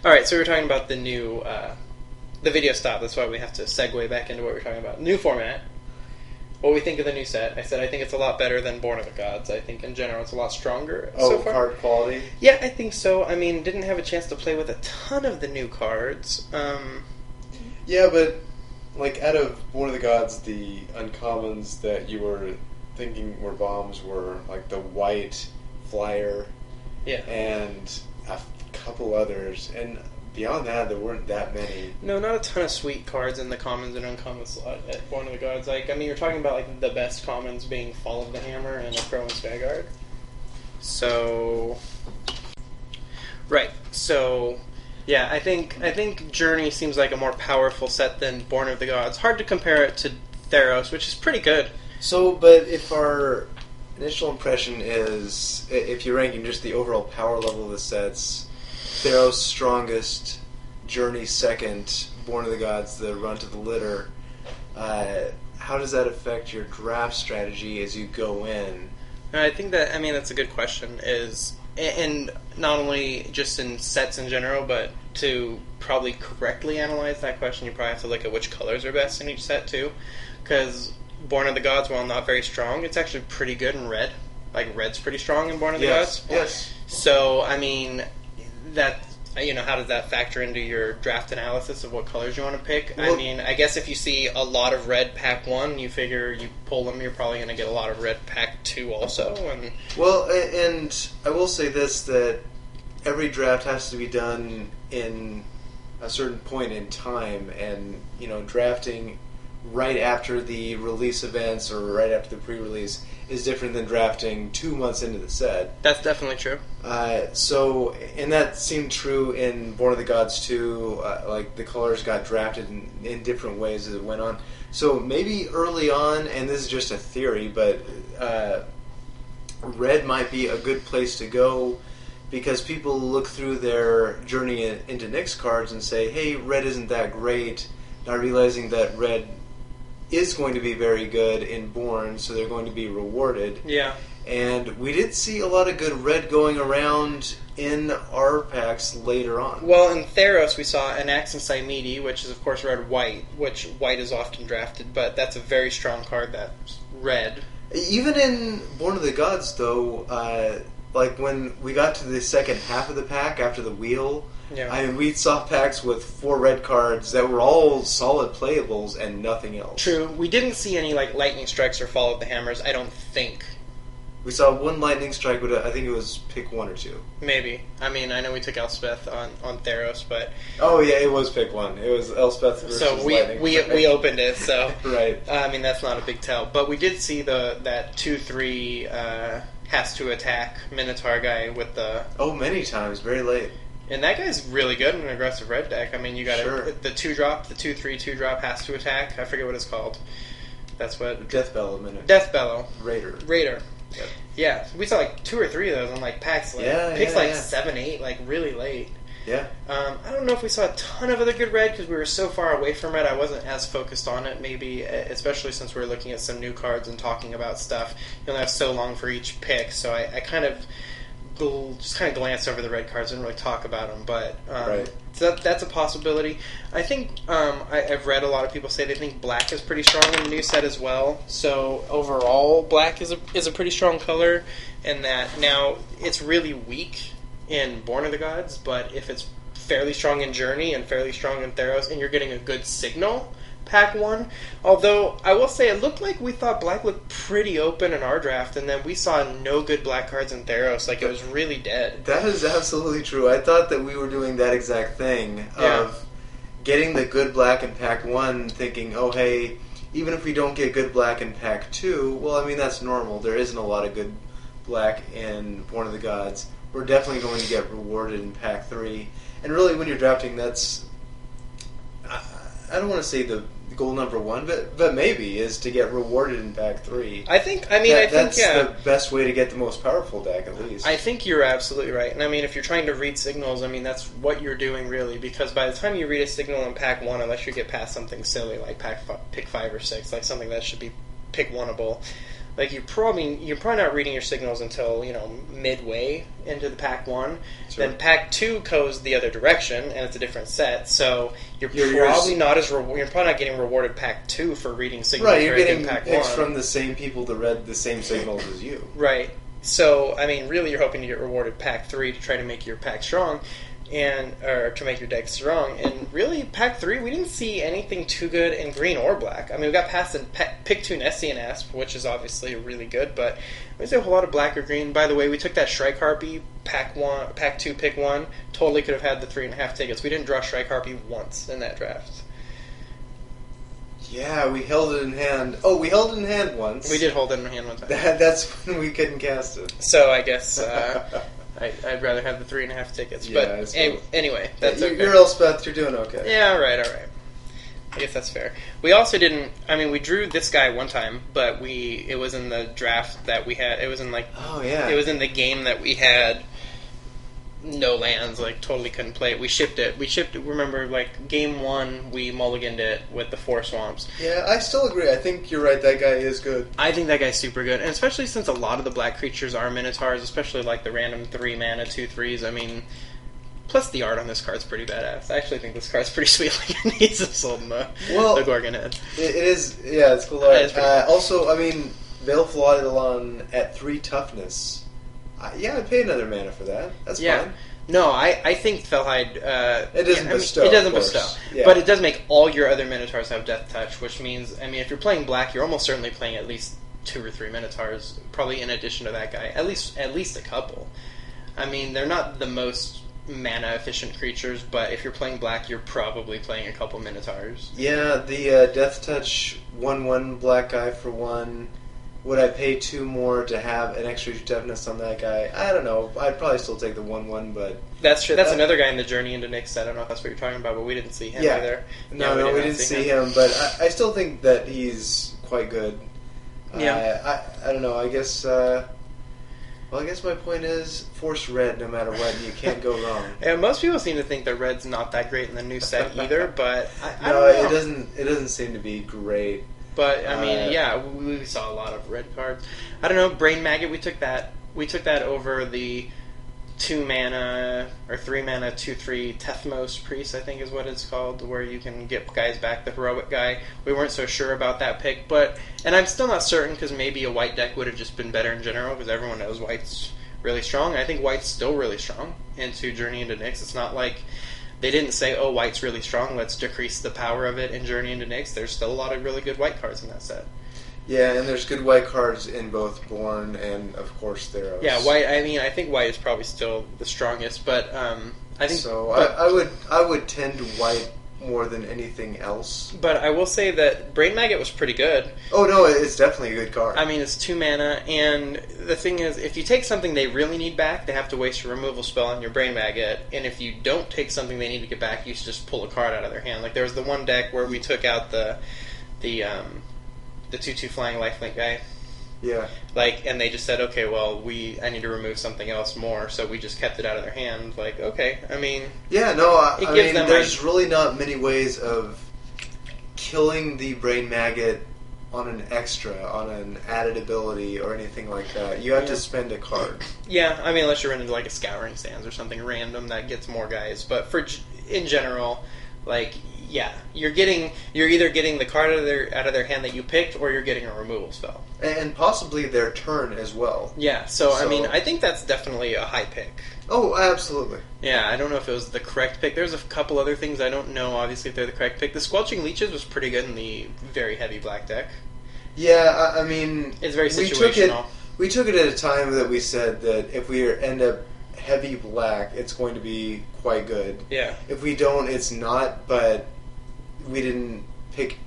All right, so we were talking about the new, the video stop. That's why we have to segue back into what we're talking about. New format. What we think of the new set. I said I think it's a lot better than Born of the Gods. I think in general it's a lot stronger so far. Card quality? Yeah, I think so. I mean, didn't have a chance to play with a ton of the new cards. Yeah, but like out of Born of the Gods, the uncommons that you were thinking were bombs were like the white flyer, and a couple others, and beyond that, there weren't that many. No, not a ton of sweet cards in the commons and uncommon slot at Born of the Gods. Like, I mean, you're talking about like the best commons being Fall of the Hammer and a Crow and Skyguard. So, right. So, yeah, I think Journey seems like a more powerful set than Born of the Gods. Hard to compare it to Theros, which is pretty good. So, but if our initial impression is, if you're ranking just the overall power level of the sets, Theros strongest, Journey second, Born of the Gods the run to the litter, how does that affect your draft strategy as you go in? I think that, I mean, that's a good question, and not only just in sets in general, but to probably correctly analyze that question, you probably have to look at which colors are best in each set, too. Because Born of the Gods, while not very strong, it's actually pretty good in red. Like, red's pretty strong in Born of the Gods. Yes. So, I mean, that, you know, how does that factor into your draft analysis of what colors you want to pick? Well, I mean, I guess if you see a lot of red pack 1, you figure you pull them, you're probably going to get a lot of red pack 2 also. And well, and I will say this, that every draft has to be done in a certain point in time, and, you know, drafting right after the release events or right after the pre-release is different than drafting 2 months into the set. That's definitely true. So, and that seemed true in Born of the Gods too. Like, the colors got drafted in different ways as it went on. So maybe early on, and this is just a theory, but red might be a good place to go because people look through their Journey into Nyx cards and say, hey, red isn't that great, not realizing that red is going to be very good in Born, so they're going to be rewarded. Yeah. And we did see a lot of good red going around in our packs later on. Well, in Theros we saw Anax and Cymede, which is of course red-white, which white is often drafted, but that's a very strong card that's red. Even in Born of the Gods, though, like when we got to the second half of the pack after the wheel, yeah. I mean, we saw packs with 4 red cards that were all solid playables and nothing else. True. We didn't see any like Lightning Strikes or Fall of the Hammers, I don't think. We saw 1 Lightning Strike, but I think it was pick 1 or 2. Maybe. I mean, I know we took Elspeth on Theros, but... Oh, yeah, it was pick 1. It was Elspeth versus Lightning Strike. So we opened it, so... Right. I mean, that's not a big tell. But we did see that 2/3 has to attack Minotaur guy with the... Oh, many times. Very late. And that guy's really good in an aggressive red deck. I mean, you got the 2-drop, the 2/3 2-drop has to attack. I forget what it's called. That's what... Death Bellow minute. Death Bellow. Raider. Yep. Yeah, we saw like 2 or 3 of those on like packs. Like, picks 7, 8, like really late. Yeah. I don't know if we saw a ton of other good red because we were so far away from it. I wasn't as focused on it, maybe, especially since we were looking at some new cards and talking about stuff. You only have so long for each pick, so I kind of just kind of glanced over the red cards and really talk about them. But right. So that's a possibility. I think I've read a lot of people say they think black is pretty strong in the new set as well. So overall, black is a pretty strong color, and that now it's really weak in Born of the Gods, but if it's fairly strong in Journey and fairly strong in Theros, and you're getting a good signal, pack 1. Although, I will say, it looked like we thought black looked pretty open in our draft, and then we saw no good black cards in Theros. Like, it was really dead. That is absolutely true. I thought that we were doing that exact thing of getting the good black in pack 1, thinking, oh, hey, even if we don't get good black in pack 2, well, I mean, that's normal. There isn't a lot of good black in Born of the Gods. We're definitely going to get rewarded in pack 3. And really, when you're drafting, that's... I don't want to say the goal number 1, but maybe is to get rewarded in pack 3. I think that's the best way to get the most powerful deck, at least. I think you're absolutely right. And I mean, if you're trying to read signals, I mean, that's what you're doing, really, because by the time you read a signal in pack 1, unless you get past something silly like pick 5 or 6, like something that should be pick 1-able, like you're probably not reading your signals until midway into the pack 1. Sure. Then pack 2 goes the other direction, and it's a different set. So you're probably not getting rewarded pack 2 for reading signals. Right, you're getting pack picks 1 from the same people that read the same signals as you. Right. So I mean, really, you're hoping to get rewarded pack 3 to try to make your pack strong. Or to make your deck strong, and really, pack 3, we didn't see anything too good in green or black. I mean, we got past in pick 2 Nessie and Asp, which is obviously really good, but we didn't see a whole lot of black or green. By the way, we took that Shrike Harpy, pack 2, pick 1, totally could have had the 3.5 tickets. We didn't draw Shrike Harpy once in that draft. Yeah, we held it in hand. Oh, we held it in hand once. We did hold it in hand one time. That's when we couldn't cast it. So I guess... I'd rather have the 3.5 tickets. Yeah, but anyway, that's okay. You're Elspeth, you're doing okay. Yeah, all right. I guess that's fair. We also didn't... I mean, we drew this guy one time, but it was in the draft that we had... It was in, Oh, yeah. It was in the game that we had no lands, totally couldn't play it. We shipped it. Remember, game 1, we mulliganed it with the 4 swamps. Yeah, I still agree. I think you're right, that guy is good. I think that guy's super good, and especially since a lot of the black creatures are Minotaurs, especially the random 3-mana 2/3s. I mean, plus the art on this card's pretty badass. I actually think this card's pretty sweet. It needs to sold the Gorgon head. It is, yeah, it's cool art. Also, I mean, Veilful Eidolon at 3 toughness. I'd pay another mana for that. That's fine. No, I think Felhide... it doesn't bestow. It doesn't bestow. Yeah. But it does make all your other Minotaurs have Death Touch, which means, if you're playing black, you're almost certainly playing at least 2 or 3 Minotaurs, probably in addition to that guy. At least a couple. I mean, they're not the most mana-efficient creatures, but if you're playing black, you're probably playing a couple Minotaurs. Yeah, the Death Touch 1/1 black guy for 1... Would I pay 2 more to have an extra toughness on that guy? I don't know. I'd probably still take the 1/1, but... That's true. That's another guy in the Journey into Nyx set. I don't know if that's what you're talking about, but we didn't see him either. No, we didn't see him, but I still think that he's quite good. Yeah. I don't know. I guess... I guess my point is, force red no matter what, and you can't go wrong. Yeah, most people seem to think that red's not that great in the new set either, but I don't know. It doesn't seem to be great. But I mean, we saw a lot of red cards. I don't know, Brain Maggot. We took that over the 2-mana or 3-mana 2/3 Tethmos Priest, I think is what it's called, where you can get guys back. The heroic guy. We weren't so sure about that pick, and I'm still not certain because maybe a white deck would have just been better in general because everyone knows white's really strong. I think white's still really strong into Journey into Nyx. It's not like they didn't say, oh, white's really strong, let's decrease the power of it in Journey into Nyx. There's still a lot of really good white cards in that set. Yeah, and there's good white cards in both Born and, of course, Theros. Yeah, white. I mean, I think white is probably still the strongest, but I think so. I would tend to white more than anything else. But I will say that Brain Maggot was pretty good. Oh no, it's definitely a good card. I mean, it's 2 mana, and the thing is, if you take something they really need back, they have to waste a removal spell on your Brain Maggot, and if you don't take something they need to get back, you just pull a card out of their hand. Like there was the one deck where we took out the 2/2 flying lifelink guy. Yeah. And they just said, okay, well, I need to remove something else more, so we just kept it out of their hand. Okay, I mean... Yeah, no, I mean, there's really not many ways of killing the Brain Maggot on an extra, on an added ability or anything like that. You have to spend a card. Yeah, I mean, unless you're into a Scouring Sands or something random that gets more guys. But in general, yeah, you're either getting the card out of their hand that you picked, or you're getting a removal spell, and possibly their turn as well. Yeah, so I mean, I think that's definitely a high pick. Oh, absolutely. Yeah, I don't know if it was the correct pick. There's a couple other things I don't know. Obviously, if they're the correct pick, the Squelching Leeches was pretty good in the very heavy black deck. Yeah, I mean, it's very situational. We took it at a time that we said that if we end up heavy black, it's going to be quite good. Yeah. If we don't, it's not. But we didn't pick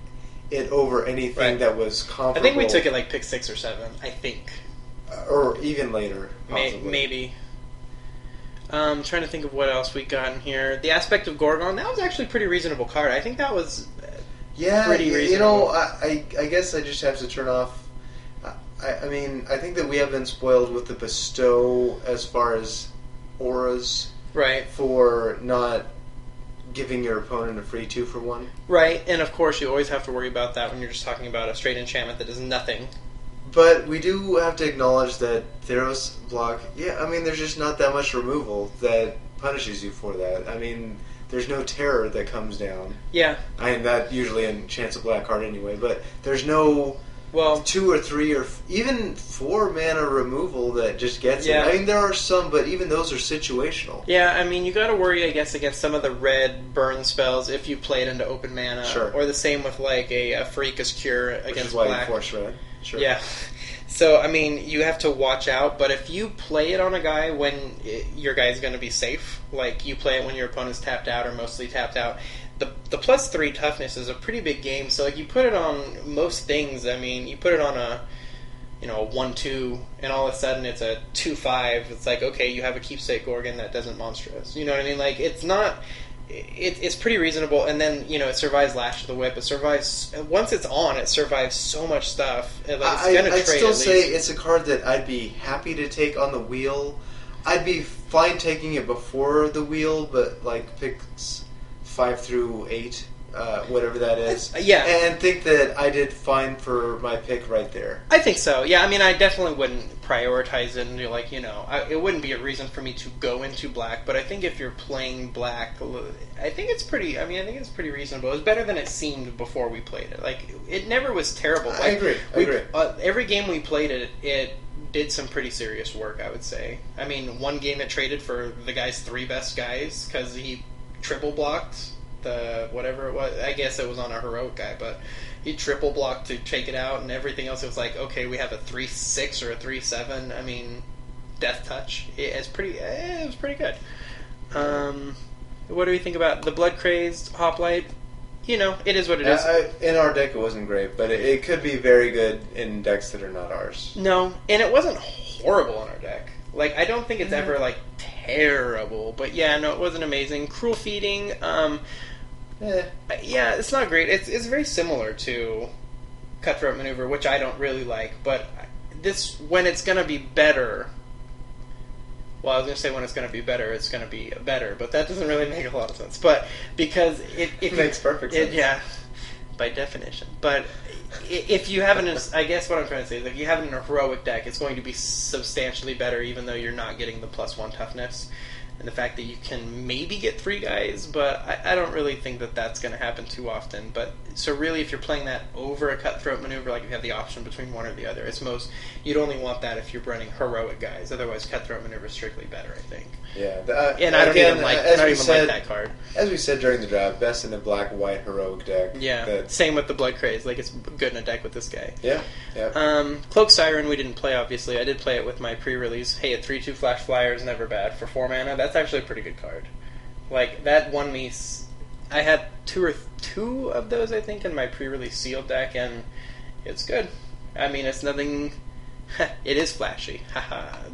it over anything that was comparable. I think we took it pick 6 or 7. I think, or even later. Maybe. Trying to think of what else we got in here. The Aspect of Gorgon, that was actually a pretty reasonable card. I think that was pretty reasonable. I guess I just have to turn off. I mean, I think that we have been spoiled with the bestow as far as auras, right? For not giving your opponent a free 2 for 1, right? And of course, you always have to worry about that when you're just talking about a straight enchantment that does nothing. But we do have to acknowledge that Theros Block, I mean, there's just not that much removal that punishes you for that. I mean, there's no terror that comes down. Yeah. I mean, that usually enchants a black card anyway, but there's no 2 or 3 or even 4 mana removal that just gets it. I mean, there are some, but even those are situational. Yeah, I mean, you got to worry, I guess, against some of the red burn spells if you play it into open mana. Sure. Or the same with, like, a Pharika's Cure against Which is why black. you force red. Sure. Yeah. So, I mean, you have to watch out, but if you play it on a guy when your guy's going to be safe, like you play it when your opponent's tapped out or mostly tapped out, the +3 toughness is a pretty big game. So, like, you put it on most things. I mean, you put it on a 1/2, and all of a sudden it's a 2/5. It's like, okay, you have a Keepsake Gorgon that doesn't monstrous. You know what I mean? Like, it's not... It's pretty reasonable, and then it survives Lash of the Whip. It survives once it's on. It survives so much stuff. I'd still say it's a card that I'd be happy to take on the wheel. I'd be fine taking it before the wheel, but like picks 5 through 8, whatever that is. And think that I did fine for my pick right there. I think so. Yeah, I mean, I definitely wouldn't prioritize it and do like, it wouldn't be a reason for me to go into black, but I think if you're playing black, I think it's pretty reasonable. It's better than it seemed before we played it. Like, it never was terrible. Like, I agree. Every game we played it did some pretty serious work, I would say. I mean, one game it traded for the guy's 3 best guys because he triple blocked the whatever it was. I guess it was on a heroic guy, but he triple blocked to take it out, and everything else it was like, okay, we have a 3/6 or a 3/7. I mean, Death Touch. It was pretty good. What do we think about the Blood Crazed Hoplite? It is what it is. In our deck, it wasn't great, but it could be very good in decks that are not ours. No, and it wasn't horrible in our deck. Like, I don't think it's ever like terrible, but yeah, no, it wasn't amazing. Cruel Feeding. Yeah, it's not great. It's very similar to Cutthroat Maneuver, which I don't really like. But when it's going to be better... Well, I was going to say when it's going to be better, it's going to be better. But that doesn't really make a lot of sense. But because it makes perfect sense. Yeah, by definition. But if you have I guess what I'm trying to say is if you have an heroic deck, it's going to be substantially better, even though you're not getting the +1 toughness. And the fact that you can maybe get 3 guys, but I don't really think that that's going to happen too often. But so really, if you're playing that over a Cutthroat Maneuver, like if you have the option between one or the other, you'd only want that if you're running heroic guys. Otherwise, Cutthroat Maneuver is strictly better, I think. Yeah, and I don't even like that card. As we said during the draft, best in a black-white heroic deck. Yeah, same with the Blood Craze. Like, it's good in a deck with this guy. Yeah. Cloak Siren we didn't play, obviously. I did play it with my pre-release. Hey, a 3/2 Flash Flyer is never bad for 4 mana. That's actually a pretty good card. Like, that won me... I had 2 of those, I think, in my pre-release sealed deck, and it's good. I mean, it's nothing... it is flashy,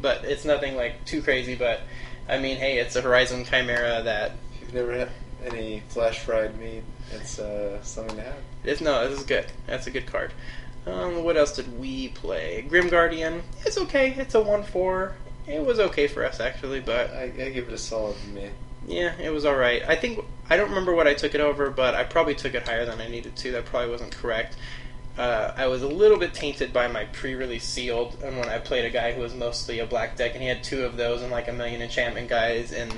but it's nothing, like, too crazy, but... I mean, hey, it's a Horizon Chimera that... If you've never had any Flash Fried meat, it's something to have. This is good. That's a good card. What else did we play? Grim Guardian. It's okay. It's a 1/4. It was okay for us, actually, but... I give it a solid meh. Yeah, it was alright. I don't remember what I took it over, but I probably took it higher than I needed to. That probably wasn't correct. I was a little bit tainted by my pre-release sealed, and when I played a guy who was mostly a black deck, and he had 2 of those and like a million enchantment guys, and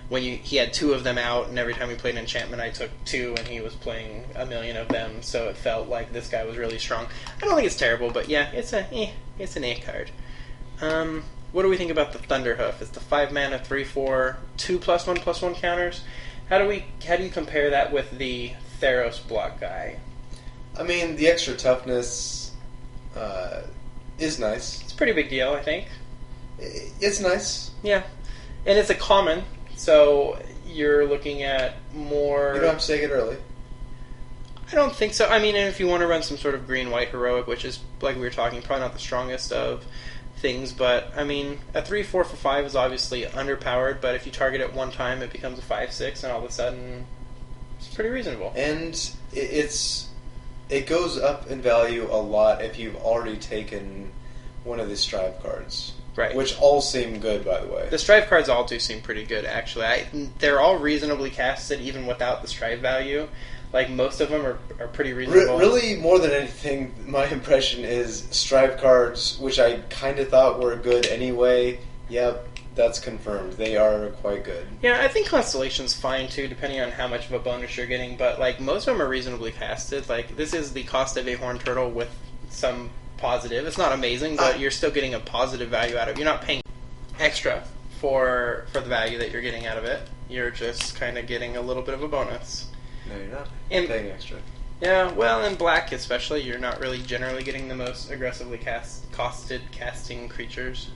when he had 2 of them out, and every time we played an enchantment, I took 2, and he was playing a million of them, so it felt like this guy was really strong. I don't think it's terrible, but yeah, it's an A card. What do we think about the Thunderhoof? It's the 5 mana 3/4, 2 +1/+1 counters. How do you compare that with the Theros Block guy? I mean, the extra toughness is nice. It's a pretty big deal, I think. It's nice. Yeah. And it's a common, so you're looking at more... You don't have to take it early. I don't think so. I mean, if you want to run some sort of green-white heroic, which is, like we were talking, probably not the strongest of things, but, I mean, a 3/4 for 5 is obviously underpowered, but if you target it one time, it becomes a 5/6, and all of a sudden, it's pretty reasonable. And it goes up in value a lot if you've already taken one of the Strive cards. Right. Which all seem good, by the way. The Strive cards all do seem pretty good, actually. They're all reasonably casted, even without the Strive value. Like, most of them are pretty reasonable. Really, more than anything, my impression is Strive cards, which I kind of thought were good anyway. Yep, that's confirmed. They are quite good. Yeah, I think Constellation's fine, too, depending on how much of a bonus you're getting. But, like, most of them are reasonably casted. Like, this is the cost of a Horned Turtle with some positive. It's not amazing, but you're still getting a positive value out of it. You're not paying extra for the value that you're getting out of it. You're just kind of getting a little bit of a bonus. No, you're not paying extra. Yeah, well, in black especially, you're not really generally getting the most aggressively costed casting creatures.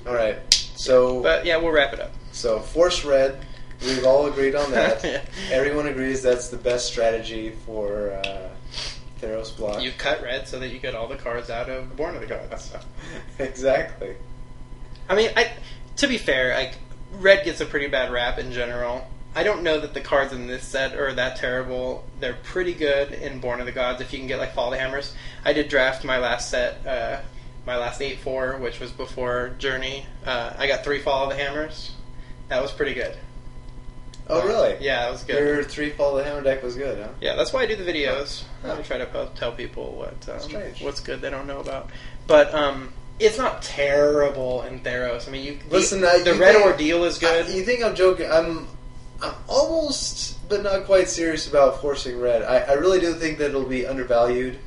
Alright, so... But, yeah, we'll wrap it up. So, Force Red, we've all agreed on that. Yeah. Everyone agrees that's the best strategy for Theros Block. You cut red so that you get all the cards out of Born of the Gods. Exactly. I mean, to be fair, like, red gets a pretty bad rap in general. I don't know that the cards in this set are that terrible. They're pretty good in Born of the Gods if you can get, like, Fall of the Hammers. I did draft my last set, my last 8-4, which was before Journey. I got 3 Fall of the Hammers. That was pretty good. Oh, really? Yeah, that was good. Your 3 Fall of the Hammer deck was good, huh? Yeah, that's why I do the videos. Huh. I try to tell people what's good they don't know about. But it's not terrible in Theros. I mean, the Red Ordeal is good. You think I'm joking? I'm almost, but not quite serious about forcing red. I really do think that it'll be undervalued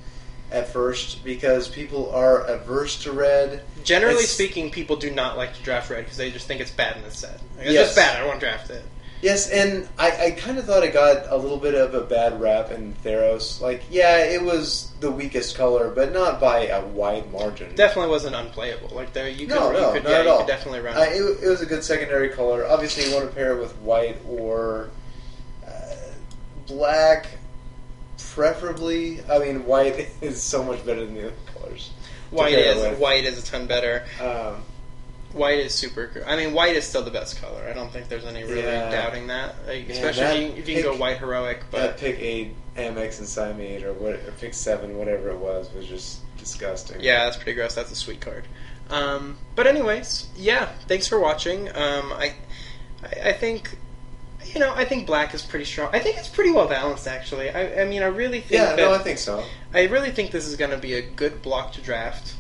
at first because people are averse to red. Generally speaking, people do not like to draft red because they just think it's bad in this set. Like, it's Yes. just bad. I don't want to draft it. Yes, and I kind of thought it got a little bit of a bad rap in Theros. Like, yeah, it was the weakest color, but not by a wide margin. Definitely wasn't unplayable. Like you could not at all. You could definitely run it. It was a good secondary color. Obviously, you want to pair it with white or black, preferably. I mean, white is so much better than the other colors. White is a ton better. White is super good. I mean, white is still the best color. I don't think there's any really doubting that. Like, especially if you can go white heroic. But that pick 8 Amex and Siamate or pick 7, whatever it was just disgusting. Yeah, that's pretty gross. That's a sweet card. But anyways, yeah. Thanks for watching. I think. I think black is pretty strong. I think it's pretty well balanced, actually. I mean, I really think I think so. I really think this is going to be a good block to draft.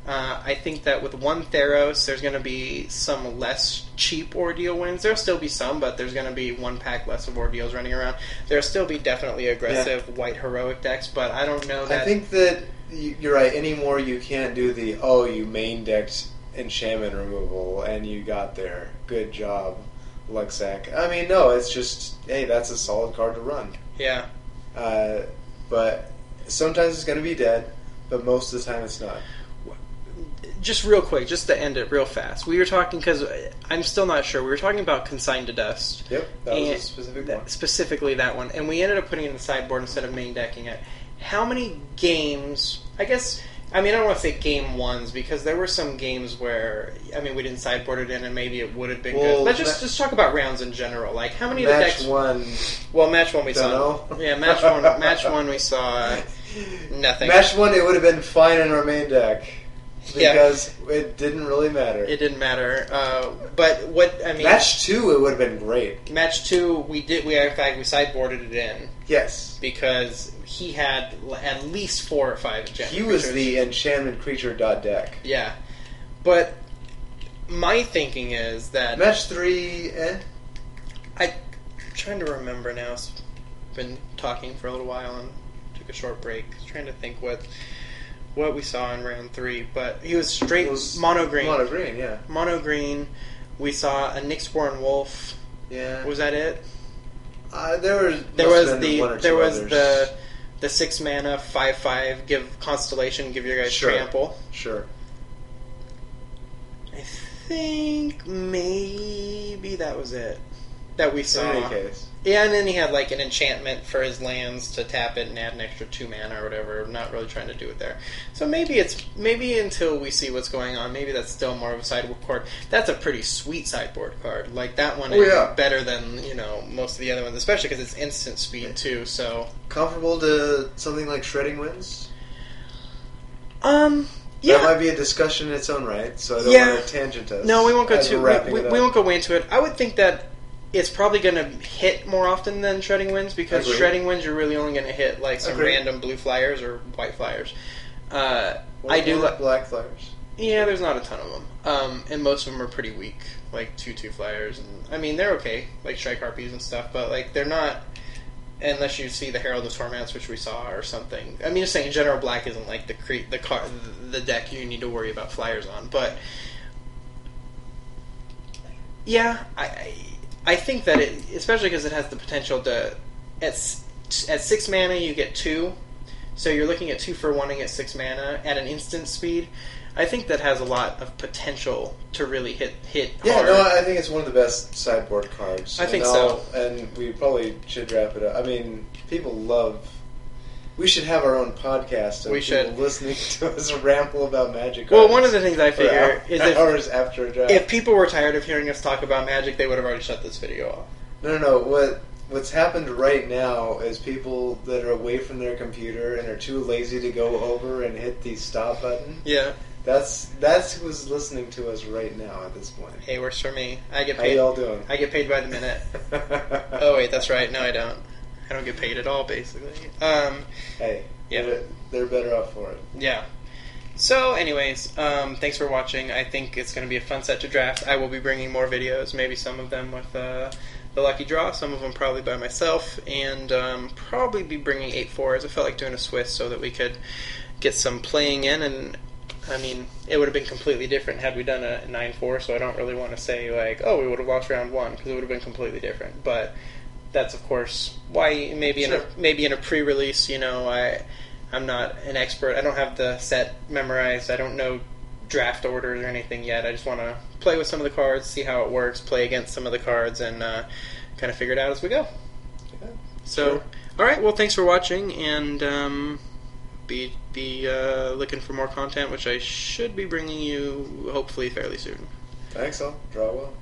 I think that with one Theros, there's going to be some less cheap Ordeal wins. There'll still be some, but there's going to be one pack less of Ordeals running around. There'll still be definitely aggressive white heroic decks, but I don't know that... I think that you're right. Anymore, you can't do the, you main decked enchantment removal, and you got there. Good job, Luxac. I mean, no, it's just, hey, that's a solid card to run. Yeah. But sometimes it's going to be dead, but most of the time it's not. Just real quick, just to end it real fast. We were talking, because I'm still not sure, we were talking about Consigned to Dust. Yep, that was a specific one. Specifically that one. And we ended up putting it in the sideboard instead of main decking it. How many games, I don't want to say game ones, because there were some games where, we didn't sideboard it in and maybe it would have been good. Let's just talk about rounds in general. Like, how many of the decks... Match one... Well, match one we saw... Know. Yeah, match one we saw nothing. Match one, it would have been fine in our main deck. Because it didn't really matter. It didn't matter. But what match 2, it would have been great. Match 2, we sideboarded it in. Yes, because he had at least 4 or 5 enchantment He was the enchantment creature deck. Yeah, but my thinking is that match 3. I'm trying to remember now. I've been talking for a little while and took a short break. Trying to think what we saw in round 3, but he was straight mono green. Mono green, yeah. Mono green. We saw a Nyxborn Wolf. Yeah. Was that it? There was the 6 mana 5/5 give Constellation, give your guys trample. Sure. I think maybe that was it that we saw. In any case. Yeah, and then he had like an enchantment for his lands to tap it and add an extra 2 mana or whatever. I'm not really trying to do it there. So maybe until we see what's going on, maybe that's still more of a sideboard card. That's a pretty sweet sideboard card. Like that one is better than most of the other ones, especially because it's instant speed too. So comparable to something like Shredding Winds. Yeah. That might be a discussion in its own right, so I don't want to tangent us. No, we won't go too. We won't go way into it. I would think that it's probably going to hit more often than Shredding Winds, because Shredding Winds you're really only going to hit like some random blue flyers or white flyers. I do like black flyers. Yeah, there's not a ton of them, and most of them are pretty weak, like 2/2 flyers. And I mean, they're okay, like Strike Harpies and stuff, but like they're not. Unless you see the Herald of Torments, which we saw, or something. I mean, just saying, in general, black isn't like the deck you need to worry about flyers on. But yeah, I think that it, especially because it has the potential to at 6 mana you get 2, so you're looking at 2 for 1 at 6 mana at an instant speed. I think that has a lot of potential to really hit Yeah, hard. no, I think it's one of the best sideboard cards. I think so. And we probably should wrap it up. I mean, people love... We should have our own podcast of people listening to us ramble about Magic cards. Well, one of the things I figure is hours after a draft. If people were tired of hearing us talk about Magic, they would have already shut this video off. No. What's happened right now is people that are away from their computer and are too lazy to go over and hit the stop button. Yeah. That's who's listening to us right now at this point. Hey, works for me. I get paid. How y'all doing? I get paid by the minute. Oh wait, that's right. No, I don't. I don't get paid at all, basically. Hey, yeah, they're better off for it. Yeah. So, anyways, thanks for watching. I think it's going to be a fun set to draft. I will be bringing more videos, maybe some of them with the Lucky Draw, some of them probably by myself, and probably be bringing 8-4s. I felt like doing a Swiss so that we could get some playing in, and I mean, it would have been completely different had we done a 9-4, so I don't really want to say, like, oh, we would have lost round 1, because it would have been completely different. But that's, of course, why maybe in a pre-release, you know, I'm not an expert. I don't have the set memorized. I don't know draft orders or anything yet. I just want to play with some of the cards, see how it works, play against some of the cards, and kind of figure it out as we go. Yeah, so, sure. All right, well, thanks for watching, and be looking for more content, which I should be bringing you hopefully fairly soon. Thanks, all. Draw well.